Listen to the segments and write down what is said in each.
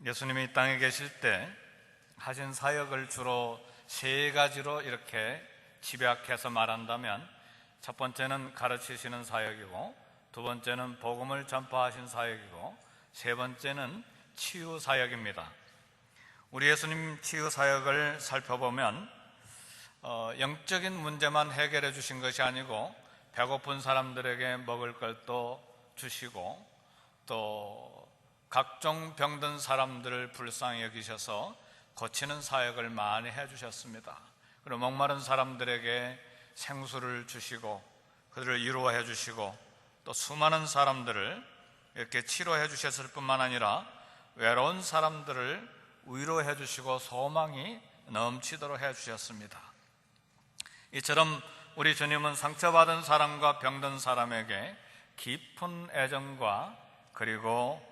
예수님이 이 땅에 계실 때 하신 사역을 주로 세 가지로 이렇게 집약해서 말한다면, 첫 번째는 가르치시는 사역이고, 두 번째는 복음을 전파하신 사역이고, 세 번째는 치유 사역입니다. 우리 예수님 치유 사역을 살펴보면 영적인 문제만 해결해 주신 것이 아니고 배고픈 사람들에게 먹을 것도 주시고, 또 각종 병든 사람들을 불쌍히 여기셔서 고치는 사역을 많이 해주셨습니다. 그리고 목마른 사람들에게 생수를 주시고 그들을 위로해 주시고, 또 수많은 사람들을 이렇게 치료해 주셨을 뿐만 아니라 외로운 사람들을 위로해 주시고 소망이 넘치도록 해 주셨습니다. 이처럼 우리 주님은 상처받은 사람과 병든 사람에게 깊은 애정과 그리고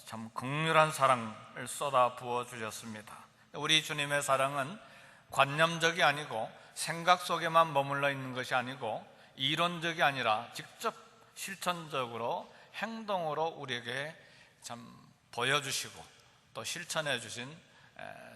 참 긍휼한 사랑을 쏟아 부어 주셨습니다. 우리 주님의 사랑은 관념적이 아니고 생각 속에만 머물러 있는 것이 아니고 이론적이 아니라 직접 실천적으로 행동으로 우리에게 참 보여주시고 또 실천해 주신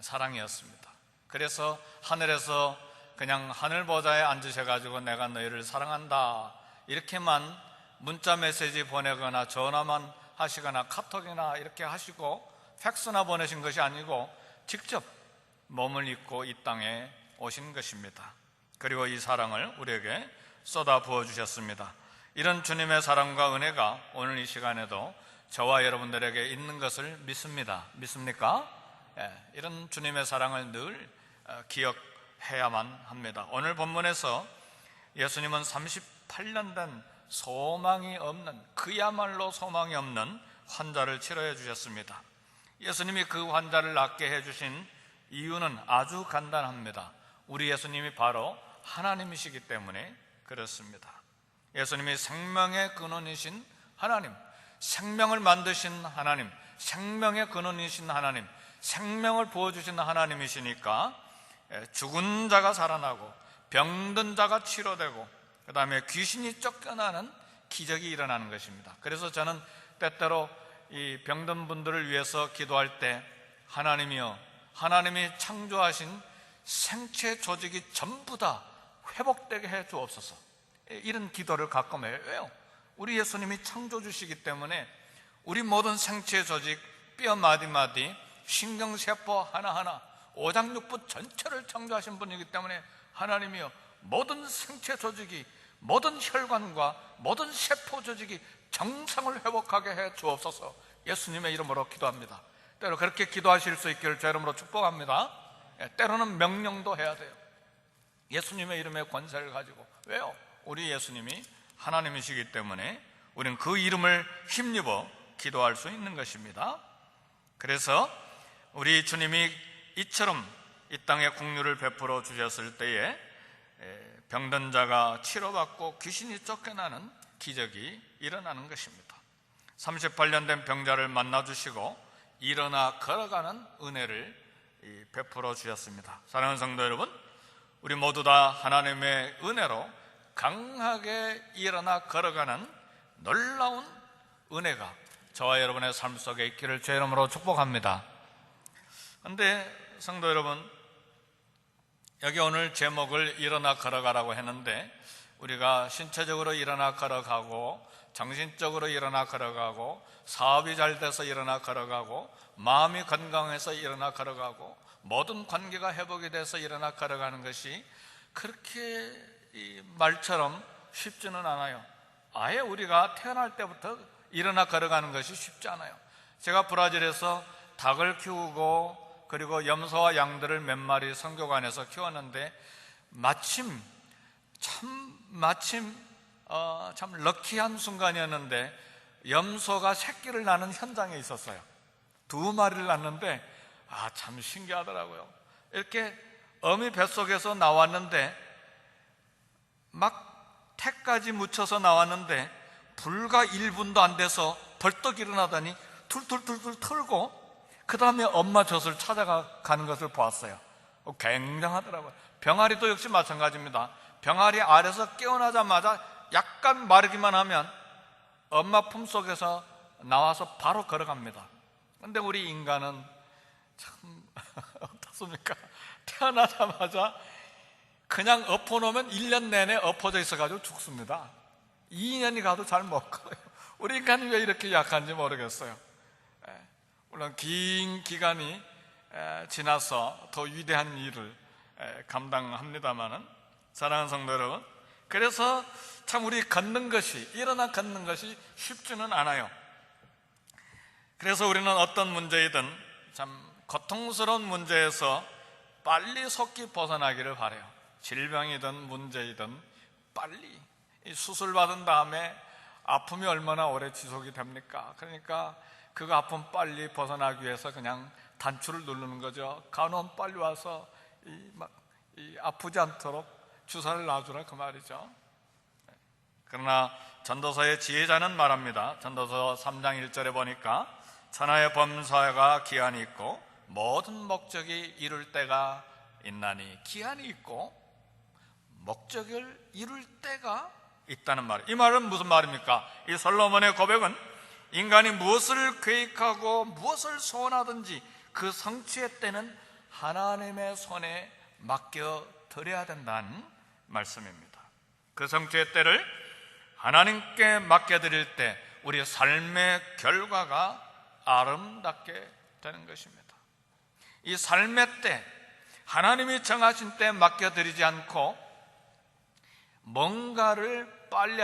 사랑이었습니다. 그래서 하늘에서 그냥 하늘 보좌에 앉으셔가지고 내가 너희를 사랑한다 이렇게만 문자 메시지 보내거나 전화만 하시거나 카톡이나 이렇게 하시고 팩스나 보내신 것이 아니고 직접 몸을 입고 이 땅에 오신 것입니다. 그리고 이 사랑을 우리에게 쏟아 부어 주셨습니다. 이런 주님의 사랑과 은혜가 오늘 이 시간에도 저와 여러분들에게 있는 것을 믿습니다. 믿습니까? 이런 주님의 사랑을 늘 기억해야만 합니다. 오늘 본문에서 예수님은 38년 된 소망이 없는, 그야말로 소망이 없는 환자를 치료해 주셨습니다. 예수님이 그 환자를 낫게 해주신 이유는 아주 간단합니다. 우리 예수님이 바로 하나님이시기 때문에 그렇습니다. 예수님이 생명의 근원이신 하나님, 생명을 만드신 하나님, 생명의 근원이신 하나님, 생명을 부어주신 하나님이시니까 죽은 자가 살아나고 병든 자가 치료되고 그 다음에 귀신이 쫓겨나는 기적이 일어나는 것입니다. 그래서 저는 때때로 이 병든 분들을 위해서 기도할 때 하나님이여, 하나님이 창조하신 생체 조직이 전부 다 회복되게 해 주옵소서, 이런 기도를 가끔 해요. 왜요? 우리 예수님이 창조주시기 때문에 우리 모든 생체 조직, 뼈 마디마디, 신경세포 하나하나, 오장육부 전체를 창조하신 분이기 때문에 하나님이여, 모든 생체 조직이, 모든 혈관과 모든 세포 조직이 정상을 회복하게 해 주옵소서, 예수님의 이름으로 기도합니다. 때로 그렇게 기도하실 수 있기를 제 이름으로 축복합니다. 때로는 명령도 해야 돼요. 예수님의 이름의 권세를 가지고. 왜요? 우리 예수님이 하나님이시기 때문에 우리는 그 이름을 힘입어 기도할 수 있는 것입니다. 그래서 우리 주님이 이처럼 이 땅에 긍휼을 베풀어 주셨을 때에 병든 자가 치료받고 귀신이 쫓겨나는 기적이 일어나는 것입니다. 38년 된 병자를 만나주시고 일어나 걸어가는 은혜를 베풀어 주셨습니다. 사랑하는 성도 여러분, 우리 모두 다 하나님의 은혜로 강하게 일어나 걸어가는 놀라운 은혜가 저와 여러분의 삶 속에 있기를 주의 이름으로 축복합니다. 그런데 성도 여러분, 여기 오늘 제목을 일어나 걸어가라고 했는데 우리가 신체적으로 일어나 걸어가고 정신적으로 일어나 걸어가고 사업이 잘 돼서 일어나 걸어가고 마음이 건강해서 일어나 걸어가고 모든 관계가 회복이 돼서 일어나 걸어가는 것이 그렇게 이 말처럼 쉽지는 않아요. 아예 우리가 태어날 때부터 일어나 걸어가는 것이 쉽지 않아요. 제가 브라질에서 닭을 키우고 그리고 염소와 양들을 몇 마리 선교관에서 키웠는데 마침 참 럭키한 순간이었는데 염소가 새끼를 낳는 현장에 있었어요. 2마리를 낳는데 참 신기하더라고요. 이렇게 어미 뱃속에서 나왔는데 막 태까지 묻혀서 나왔는데 불과 1분도 안 돼서 벌떡 일어나더니 툴툴툴툴 털고 그 다음에 엄마 젖을 찾아가는 것을 보았어요. 굉장하더라고요. 병아리도 역시 마찬가지입니다. 병아리 알에서 깨어나자마자 약간 마르기만 하면 엄마 품속에서 나와서 바로 걸어갑니다. 근데 우리 인간은 참 어떻습니까? 태어나자마자 그냥 엎어놓으면 1년 내내 엎어져 있어가지고 죽습니다. 2년이 가도 잘 못 걸어요. 우리 인간이 왜 이렇게 약한지 모르겠어요. 물론 긴 기간이 지나서 더 위대한 일을 감당합니다마는, 사랑하는 성도 여러분, 그래서 참 우리 일어나 걷는 것이 쉽지는 않아요. 그래서 우리는 어떤 문제이든 참 고통스러운 문제에서 빨리 속히 벗어나기를 바라요. 질병이든 문제이든 빨리. 수술 받은 다음에 아픔이 얼마나 오래 지속이 됩니까? 그러니까 그 아픔 빨리 벗어나기 위해서 그냥 단추를 누르는 거죠. 간호원 빨리 와서 아프지 않도록 주사를 놔주라, 그 말이죠. 그러나 전도서의 지혜자는 말합니다. 전도서 3장 1절에 보니까 천하의 범사가 기한이 있고 모든 목적이 이룰 때가 있나니, 기한이 있고 목적을 이룰 때가 있다는 말. 이 말은 무슨 말입니까? 이 솔로몬의 고백은 인간이 무엇을 계획하고 무엇을 소원하든지 그 성취의 때는 하나님의 손에 맡겨드려야 된다는 말씀입니다. 그 성취의 때를 하나님께 맡겨드릴 때 우리의 삶의 결과가 아름답게 되는 것입니다. 이 삶의 때, 하나님이 정하신 때 맡겨드리지 않고 뭔가를 빨리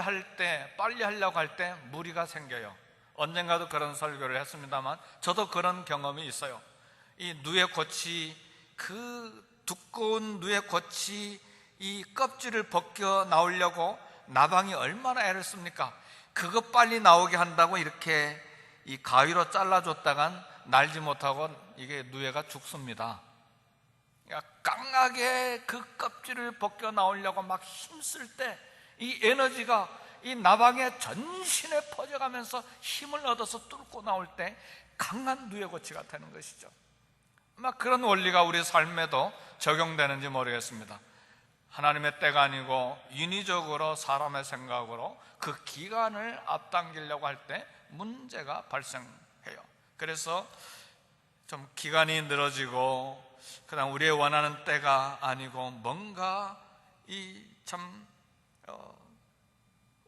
하려고 할 때 무리가 생겨요. 언젠가도 그런 설교를 했습니다만 저도 그런 경험이 있어요. 이 누에꽃이, 그 두꺼운 누에꽃이 이 껍질을 벗겨 나오려고 나방이 얼마나 애를 씁니까? 그거 빨리 나오게 한다고 이렇게 이 가위로 잘라줬다간 날지 못하고 이게 누에가 죽습니다. 그러니까 강하게 그 껍질을 벗겨 나오려고 막 힘쓸 때 이 에너지가 이 나방의 전신에 퍼져가면서 힘을 얻어서 뚫고 나올 때 강한 누에고치가 되는 것이죠. 아마 그런 원리가 우리 삶에도 적용되는지 모르겠습니다. 하나님의 때가 아니고 인위적으로 사람의 생각으로 그 기간을 앞당기려고 할 때 문제가 발생해요. 그래서 좀 기간이 늘어지고 그다음 우리의 원하는 때가 아니고 뭔가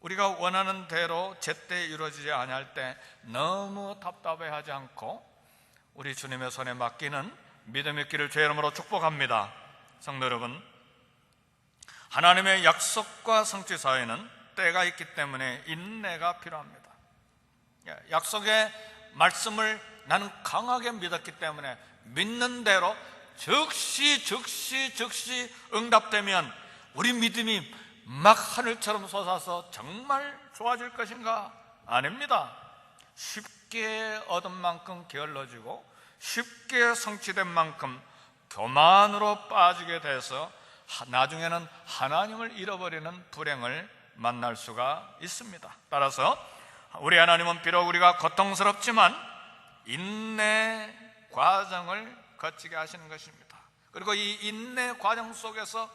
우리가 원하는 대로 제때 이루어지지 아니할 때 너무 답답해하지 않고 우리 주님의 손에 맡기는 믿음의 있기를 주의 이름으로 축복합니다. 성도 여러분, 하나님의 약속과 성취 사이에는 때가 있기 때문에 인내가 필요합니다. 약속의 말씀을 나는 강하게 믿었기 때문에 믿는 대로 즉시 응답되면 우리 믿음이 막 하늘처럼 솟아서 정말 좋아질 것인가? 아닙니다. 쉽게 얻은 만큼 게을러지고 쉽게 성취된 만큼 교만으로 빠지게 돼서 나중에는 하나님을 잃어버리는 불행을 만날 수가 있습니다. 따라서 우리 하나님은 비록 우리가 고통스럽지만 인내 과정을 거치게 하시는 것입니다. 그리고 이 인내 과정 속에서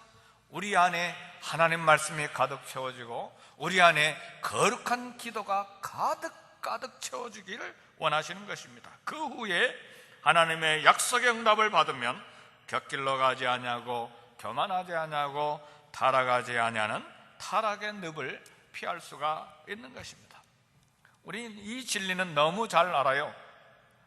우리 안에 하나님 말씀이 가득 채워지고 우리 안에 거룩한 기도가 가득 채워지기를 원하시는 것입니다. 그 후에 하나님의 약속의 응답을 받으면 곁길로 가지 아니하고 교만하지 아니하고 타락하지 아니하는 타락의 늪을 피할 수가 있는 것입니다. 우리는 이 진리는 너무 잘 알아요.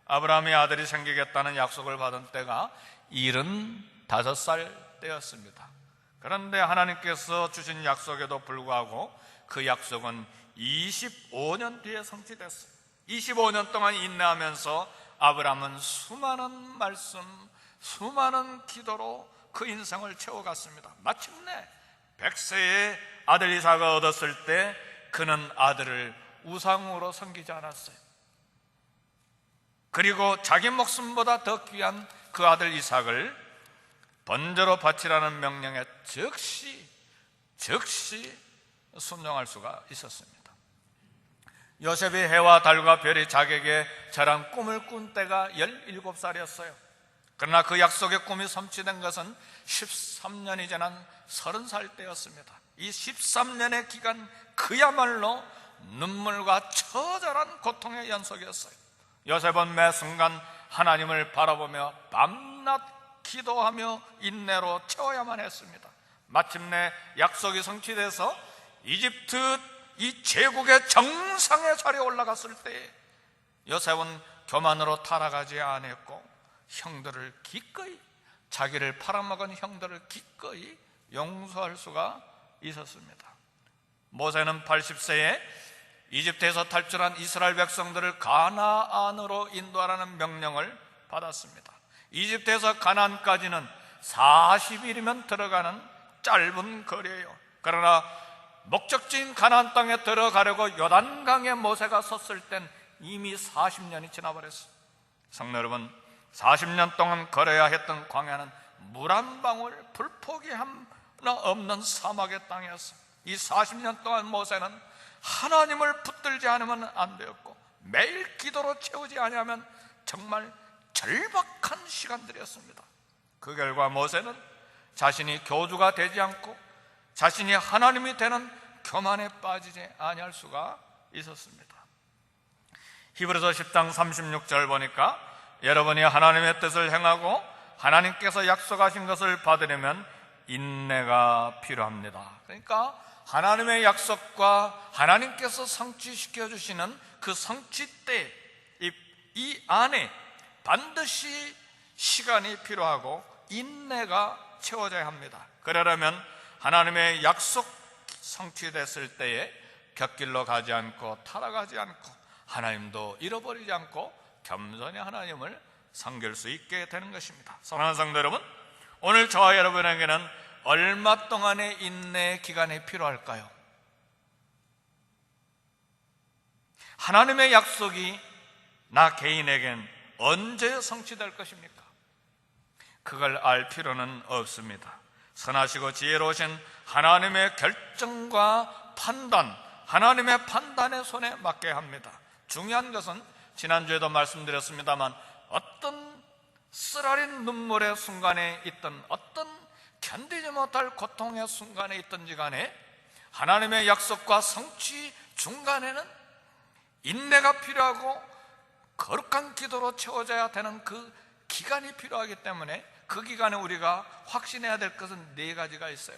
아브라함의 아들이 생기겠다는 약속을 받은 때가 75살 때였습니다. 그런데 하나님께서 주신 약속에도 불구하고 그 약속은 25년 뒤에 성취됐어요. 25년 동안 인내하면서 아브라함은 수많은 말씀, 수많은 기도로 그 인생을 채워갔습니다. 마침내 100세의 아들 이삭을 얻었을 때 그는 아들을 우상으로 섬기지 않았어요. 그리고 자기 목숨보다 더 귀한 그 아들 이삭을 번제로 바치라는 명령에 즉시 순종할 수가 있었습니다. 요셉이 해와 달과 별이 자기에게 저런 꿈을 꾼 때가 17살이었어요. 그러나 그 약속의 꿈이 성취된 것은 13년이 지난 30살 때였습니다. 이 13년의 기간 그야말로 눈물과 처절한 고통의 연속이었어요. 요셉은 매 순간 하나님을 바라보며 밤낮 기도하며 인내로 채워야만 했습니다. 마침내 약속이 성취돼서 이집트 이 제국의 정상의 자리에 올라갔을 때 요셉은 교만으로 타락하지 않았고 형들을 기꺼이, 자기를 팔아먹은 형들을 기꺼이 용서할 수가 있었습니다. 모세는 80세에 이집트에서 탈출한 이스라엘 백성들을 가나안으로 인도하라는 명령을 받았습니다. 이집트에서 가나안까지는 40일이면 들어가는 짧은 거리예요. 그러나 목적지인 가나안 땅에 들어가려고 요단강에 모세가 섰을 땐 이미 40년이 지나버렸어요. 성도 여러분, 40년 동안 걸어야 했던 광야는 물 한 방울, 불포기 하나 없는 사막의 땅이었어요. 이 40년 동안 모세는 하나님을 붙들지 않으면 안 되었고 매일 기도로 채우지 아니하면 정말 절박한 시간들이었습니다. 그 결과 모세는 자신이 교주가 되지 않고 자신이 하나님이 되는 교만에 빠지지 아니할 수가 있었습니다. 히브리서 10장 36절 보니까 여러분이 하나님의 뜻을 행하고 하나님께서 약속하신 것을 받으려면 인내가 필요합니다. 그러니까 하나님의 약속과 하나님께서 성취시켜 주시는 그 성취 때 이 안에 반드시 시간이 필요하고 인내가 채워져야 합니다. 그러려면 하나님의 약속 성취됐을 때에 곁길로 가지 않고 타락하지 않고 하나님도 잃어버리지 않고 겸손히 하나님을 섬길 수 있게 되는 것입니다. 사랑하는 성도 여러분, 오늘 저와 여러분에게는 얼마 동안의 인내의 기간이 필요할까요? 하나님의 약속이 나 개인에겐 언제 성취될 것입니까? 그걸 알 필요는 없습니다. 선하시고 지혜로우신 하나님의 결정과 판단, 하나님의 판단의 손에 맡겨야 합니다. 중요한 것은 지난주에도 말씀드렸습니다만 어떤 쓰라린 눈물의 순간에 있던 어떤 견디지 못할 고통의 순간에 있든지 간에 하나님의 약속과 성취 중간에는 인내가 필요하고 거룩한 기도로 채워져야 되는 그 기간이 필요하기 때문에 그 기간에 우리가 확신해야 될 것은 4가지가 있어요.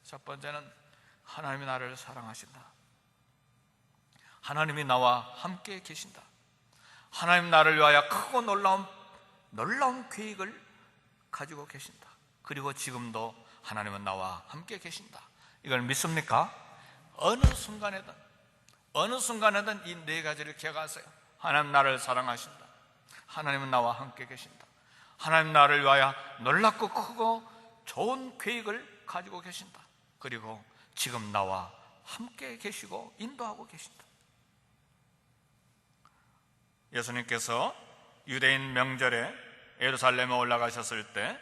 첫 번째는 하나님이 나를 사랑하신다. 하나님이 나와 함께 계신다. 하나님 나를 위하여 크고 놀라운 계획을 가지고 계신다. 그리고 지금도 하나님은 나와 함께 계신다. 이걸 믿습니까? 어느 순간에든 이 4가지를 기억하세요. 하나님 나를 사랑하신다. 하나님은 나와 함께 계신다. 하나님 나를 위하여 놀랍고 크고 좋은 계획을 가지고 계신다. 그리고 지금 나와 함께 계시고 인도하고 계신다. 예수님께서 유대인 명절에 예루살렘에 올라가셨을 때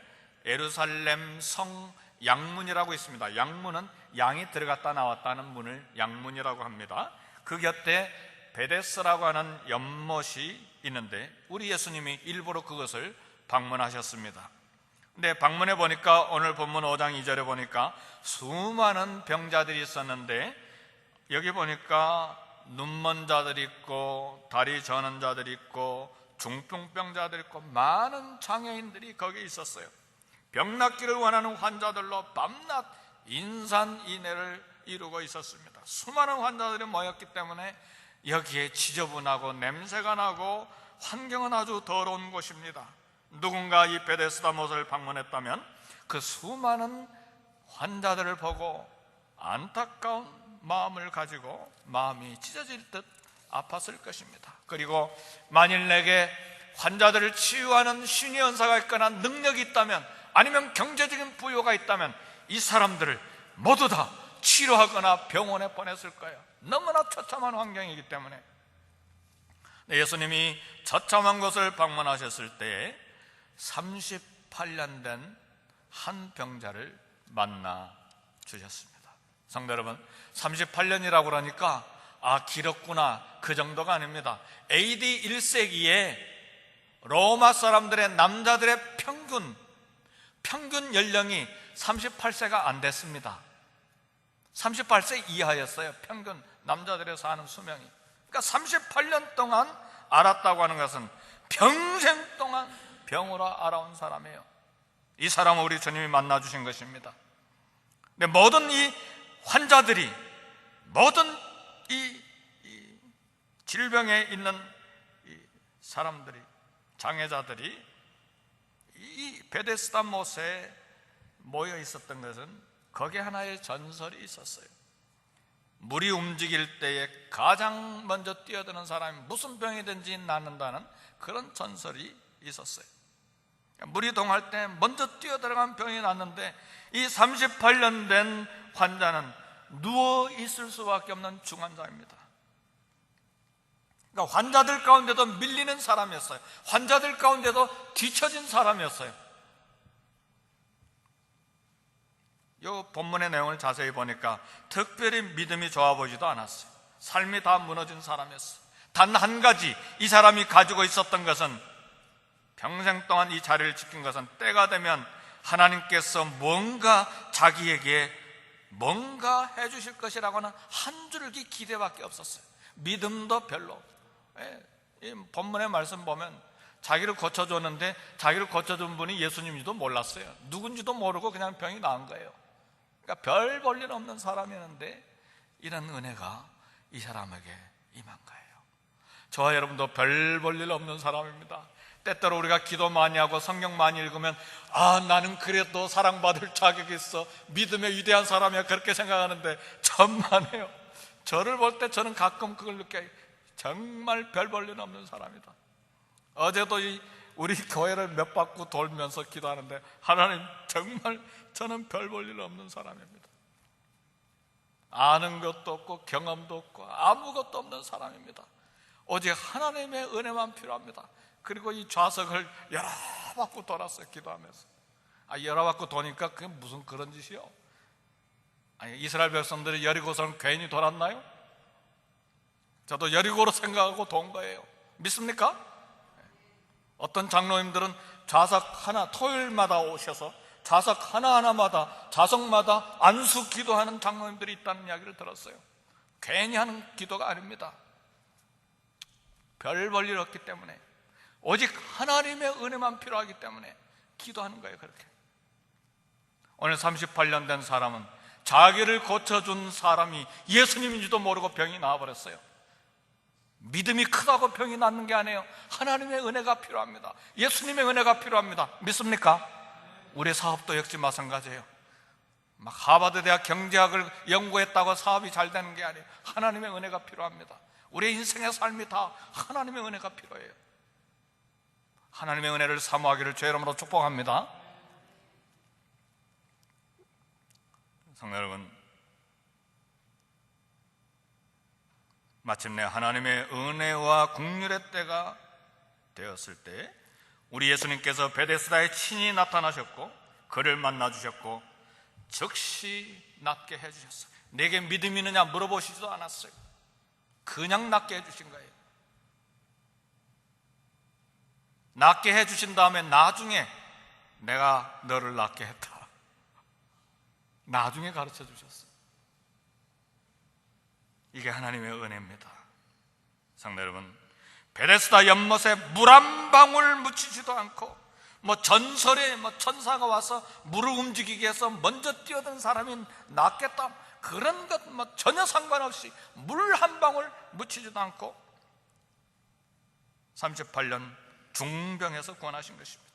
예루살렘 성 양문이라고 있습니다. 양문은 양이 들어갔다 나왔다는 문을 양문이라고 합니다. 그 곁에 베데스라고 하는 연못이 있는데 우리 예수님이 일부러 그것을 방문하셨습니다. 근데 방문해 보니까 오늘 본문 5장 2절에 보니까 수많은 병자들이 있었는데 여기 보니까 눈먼 자들이 있고 다리 저는 자들이 있고 중풍병자들이 있고 많은 장애인들이 거기에 있었어요. 병 낫기를 원하는 환자들로 밤낮 인산인해를 이루고 있었습니다. 수많은 환자들이 모였기 때문에 여기에 지저분하고 냄새가 나고 환경은 아주 더러운 곳입니다. 누군가 이 베데스다 못을 방문했다면 그 수많은 환자들을 보고 안타까운 마음을 가지고 마음이 찢어질 듯 아팠을 것입니다. 그리고 만일 내게 환자들을 치유하는 신의 은사가 있거나 능력이 있다면 아니면 경제적인 부여가 있다면 이 사람들을 모두 다 치료하거나 병원에 보냈을 거예요. 너무나 처참한 환경이기 때문에. 예수님이 처참한 곳을 방문하셨을 때에 38년 된 한 병자를 만나 주셨습니다. 성도 여러분, 38년이라고 그러니까 길었구나 그 정도가 아닙니다. AD 1세기에 로마 사람들의 남자들의 평균 연령이 38세가 안 됐습니다. 38세 이하였어요. 평균 남자들의 사는 수명이. 그러니까 38년 동안 알았다고 하는 것은 평생 동안 병으로 알아온 사람이에요. 이 사람을 우리 주님이 만나주신 것입니다. 근데 모든 이 환자들이, 모든 이 질병에 있는 이 사람들이, 장애자들이 이 베데스다 못에 모여 있었던 것은 거기에 하나의 전설이 있었어요. 물이 움직일 때에 가장 먼저 뛰어드는 사람이 무슨 병이든지 낫는다는 그런 전설이 있었어요. 물이 동할 때 먼저 뛰어들어간 병이 낫는데, 이 38년 된 환자는 누워 있을 수밖에 없는 중환자입니다. 그러니까 환자들 가운데도 밀리는 사람이었어요. 환자들 가운데도 뒤처진 사람이었어요. 이 본문의 내용을 자세히 보니까 특별히 믿음이 좋아 보이지도 않았어요. 삶이 다 무너진 사람이었어요. 단 한 가지 이 사람이 가지고 있었던 것은, 평생 동안 이 자리를 지킨 것은 때가 되면 하나님께서 뭔가 자기에게 뭔가 해주실 것이라고 하는 한 줄기 기대밖에 없었어요. 믿음도 별로. 이 본문의 말씀 보면 자기를 고쳐줬는데, 자기를 고쳐준 분이 예수님인지도 몰랐어요. 누군지도 모르고 그냥 병이 나은 거예요. 그러니까 별 볼 일 없는 사람이었는데 이런 은혜가 이 사람에게 임한 거예요. 저와 여러분도 별 볼 일 없는 사람입니다. 때때로 우리가 기도 많이 하고 성경 많이 읽으면, 나는 그래도 사랑받을 자격이 있어, 믿음의 위대한 사람이야, 그렇게 생각하는데 천만에요. 저를 볼 때 저는 가끔 그걸 느껴요. 정말 별 볼 일 없는 사람이다. 어제도 우리 교회를 몇 바퀴 돌면서 기도하는데, 하나님, 정말 저는 별 볼 일 없는 사람입니다. 아는 것도 없고 경험도 없고 아무것도 없는 사람입니다. 오직 하나님의 은혜만 필요합니다. 그리고 이 좌석을 여러 바퀴 돌았어요, 기도하면서. 여러 바퀴 도니까 그게 무슨 그런 짓이요? 이스라엘 백성들이 여리고성을 괜히 돌았나요? 저도 여리고로 생각하고 돈 거예요. 믿습니까? 어떤 장로님들은 좌석 하나, 토요일마다 오셔서 좌석 하나하나마다, 좌석마다 안수 기도하는 장로님들이 있다는 이야기를 들었어요. 괜히 하는 기도가 아닙니다. 별 볼 일 없기 때문에, 오직 하나님의 은혜만 필요하기 때문에 기도하는 거예요. 그렇게 오늘 38년 된 사람은 자기를 고쳐준 사람이 예수님인지도 모르고 병이 나와버렸어요. 믿음이 크다고 병이 낫는 게 아니에요. 하나님의 은혜가 필요합니다. 예수님의 은혜가 필요합니다. 믿습니까? 우리 사업도 역시 마찬가지예요. 막 하버드 대학 경제학을 연구했다고 사업이 잘 되는 게 아니에요. 하나님의 은혜가 필요합니다. 우리 인생의 삶이 다 하나님의 은혜가 필요해요. 하나님의 은혜를 사모하기를 주의 이름으로 축복합니다. 성도 여러분, 마침내 하나님의 은혜와 긍휼의 때가 되었을 때 우리 예수님께서 베데스다에 친히 나타나셨고 그를 만나주셨고 즉시 낫게 해주셨어요. 내게 믿음이 있느냐 물어보시지도 않았어요. 그냥 낫게 해주신 거예요. 낫게 해주신 다음에 나중에 내가 너를 낫게 했다, 나중에 가르쳐 주셨어요. 이게 하나님의 은혜입니다. 성도 여러분, 베데스다 연못에 물 한 방울 묻히지도 않고 전설에 천사가 와서 물을 움직이게 해서 먼저 뛰어든 사람이 낫겠다, 그런 것 전혀 상관없이 물 한 방울 묻히지도 않고 38년 중병에서 구원하신 것입니다.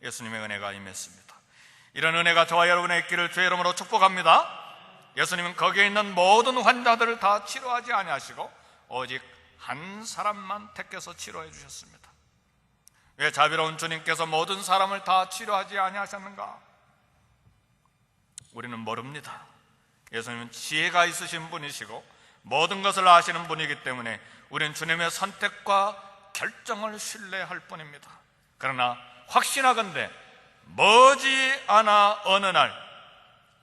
예수님의 은혜가 임했습니다. 이런 은혜가 저와 여러분의 있기를 주의 이름으로 축복합니다. 예수님은 거기에 있는 모든 환자들을 다 치료하지 아니하시고 오직 한 사람만 택해서 치료해 주셨습니다. 왜 자비로운 주님께서 모든 사람을 다 치료하지 아니하셨는가? 우리는 모릅니다. 예수님은 지혜가 있으신 분이시고 모든 것을 아시는 분이기 때문에 우리는 주님의 선택과 결정을 신뢰할 뿐입니다. 그러나 확신하건대 머지않아 어느 날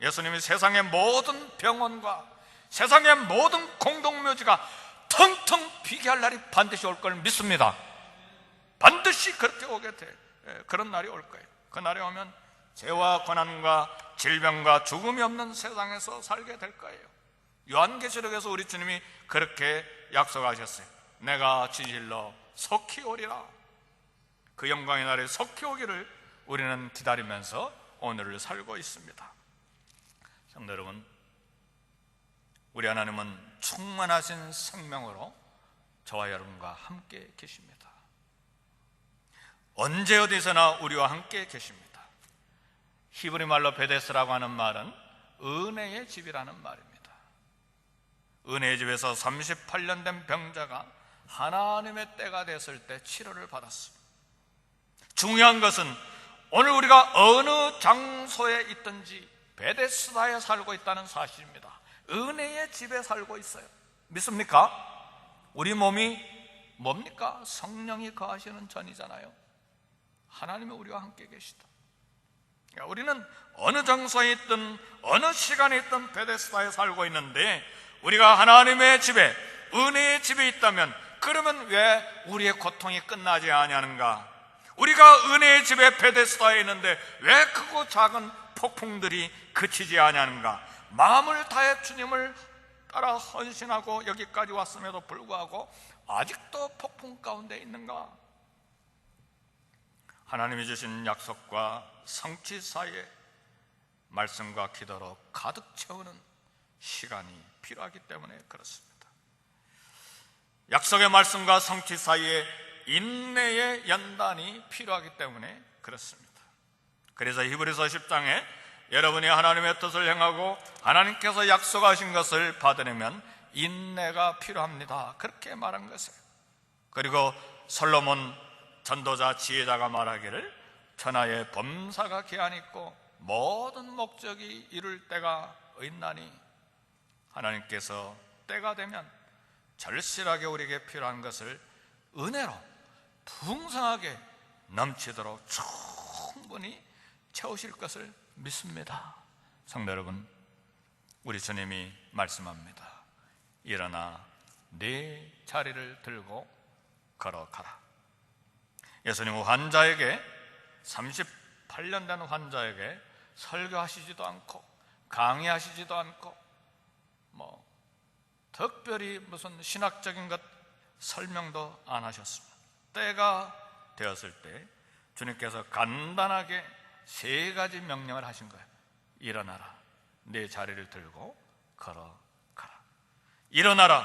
예수님이 세상의 모든 병원과 세상의 모든 공동묘지가 텅텅 비게 할 날이 반드시 올 걸 믿습니다. 반드시 그렇게 오게 돼. 그런 날이 올 거예요. 그 날이 오면 죄와 고난과 질병과 죽음이 없는 세상에서 살게 될 거예요. 요한계시록에서 우리 주님이 그렇게 약속하셨어요. 내가 진실로 속히 오리라. 그 영광의 날에 속히 오기를 우리는 기다리면서 오늘을 살고 있습니다. 성도 여러분, 우리 하나님은 충만하신 생명으로 저와 여러분과 함께 계십니다. 언제 어디서나 우리와 함께 계십니다. 히브리 말로 베데스라고 하는 말은 은혜의 집이라는 말입니다. 은혜의 집에서 38년 된 병자가 하나님의 때가 됐을 때 치료를 받았습니다. 중요한 것은 오늘 우리가 어느 장소에 있든지 베데스다에 살고 있다는 사실입니다. 은혜의 집에 살고 있어요. 믿습니까? 우리 몸이 뭡니까? 성령이 거하시는 전이잖아요. 하나님이 우리와 함께 계시다. 그러니까 우리는 어느 장소에 있든 어느 시간에 있든 베데스다에 살고 있는데, 우리가 하나님의 집에, 은혜의 집에 있다면 그러면 왜 우리의 고통이 끝나지 아니하는가? 우리가 은혜의 집에 베데스다에 있는데 왜 크고 작은 폭풍들이 그치지 아니하는가? 마음을 다해 주님을 따라 헌신하고 여기까지 왔음에도 불구하고 아직도 폭풍 가운데 있는가? 하나님이 주신 약속과 성취 사이에 말씀과 기도로 가득 채우는 시간이 필요하기 때문에 그렇습니다. 약속의 말씀과 성취 사이에 인내의 연단이 필요하기 때문에 그렇습니다. 그래서 히브리서 10장에 여러분이 하나님의 뜻을 행하고 하나님께서 약속하신 것을 받으려면 인내가 필요합니다, 그렇게 말한 것이에요. 그리고 솔로몬 전도자 지혜자가 말하기를 천하의 범사가 기한이 있고 모든 목적이 이룰 때가 있나니, 하나님께서 때가 되면 절실하게 우리에게 필요한 것을 은혜로 풍성하게 넘치도록 충분히 채우실 것을 믿습니다. 성도 여러분, 우리 주님이 말씀합니다. 일어나 네 자리를 들고 걸어가라. 예수님은 환자에게, 38년 된 환자에게 설교하시지도 않고 강의하시지도 않고 특별히 무슨 신학적인 것 설명도 안 하셨습니다. 때가 되었을 때 주님께서 간단하게 3가지 명령을 하신 거예요. 일어나라, 내 자리를 들고 걸어가라. 일어나라,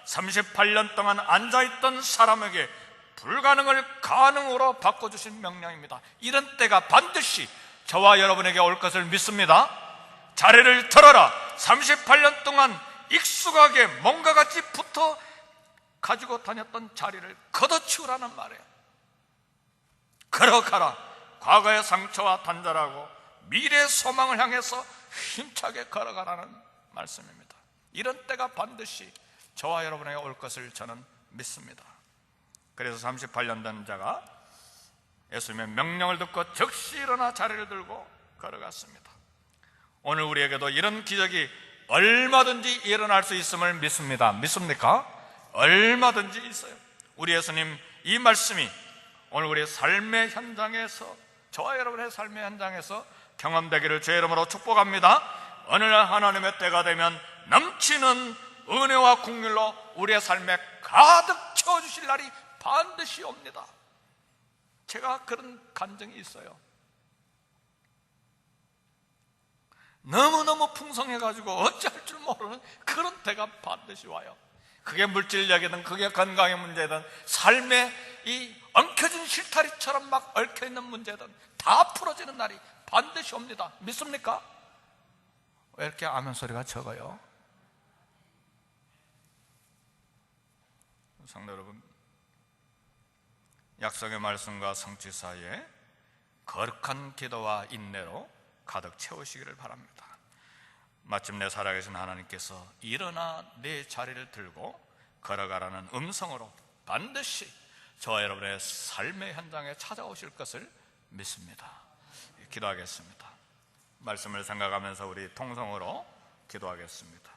38년 동안 앉아있던 사람에게 불가능을 가능으로 바꿔주신 명령입니다. 이런 때가 반드시 저와 여러분에게 올 것을 믿습니다. 자리를 들어라, 38년 동안 익숙하게 뭔가 같이 붙어 가지고 다녔던 자리를 걷어치우라는 말이에요. 걸어가라. 과거의 상처와 단절하고 미래의 소망을 향해서 힘차게 걸어가라는 말씀입니다. 이런 때가 반드시 저와 여러분에게 올 것을 저는 믿습니다. 그래서 38년 된 자가 예수님의 명령을 듣고 즉시 일어나 자리를 들고 걸어갔습니다. 오늘 우리에게도 이런 기적이 얼마든지 일어날 수 있음을 믿습니다. 믿습니까? 얼마든지 있어요. 우리 예수님 이 말씀이 오늘 우리의 삶의 현장에서, 저와 여러분의 삶의 현장에서 경험되기를 주의 이름으로 축복합니다. 어느 날 하나님의 때가 되면 넘치는 은혜와 국률로 우리의 삶에 가득 채워주실 날이 반드시 옵니다. 제가 그런 간증이 있어요. 너무너무 풍성해가지고 어찌할 줄 모르는 그런 때가 반드시 와요. 그게 물질력이든 그게 건강의 문제든 삶의 이 엉켜진 실타리처럼 막 얽혀있는 문제든 다 풀어지는 날이 반드시 옵니다. 믿습니까? 왜 이렇게 아멘 소리가 적어요? 성도 여러분, 약속의 말씀과 성취 사이에 거룩한 기도와 인내로 가득 채우시기를 바랍니다. 마침내 살아계신 하나님께서 일어나 내 자리를 들고 걸어가라는 음성으로 반드시 저와 여러분의 삶의 현장에 찾아오실 것을 믿습니다. 기도하겠습니다. 말씀을 생각하면서 우리 통성으로 기도하겠습니다.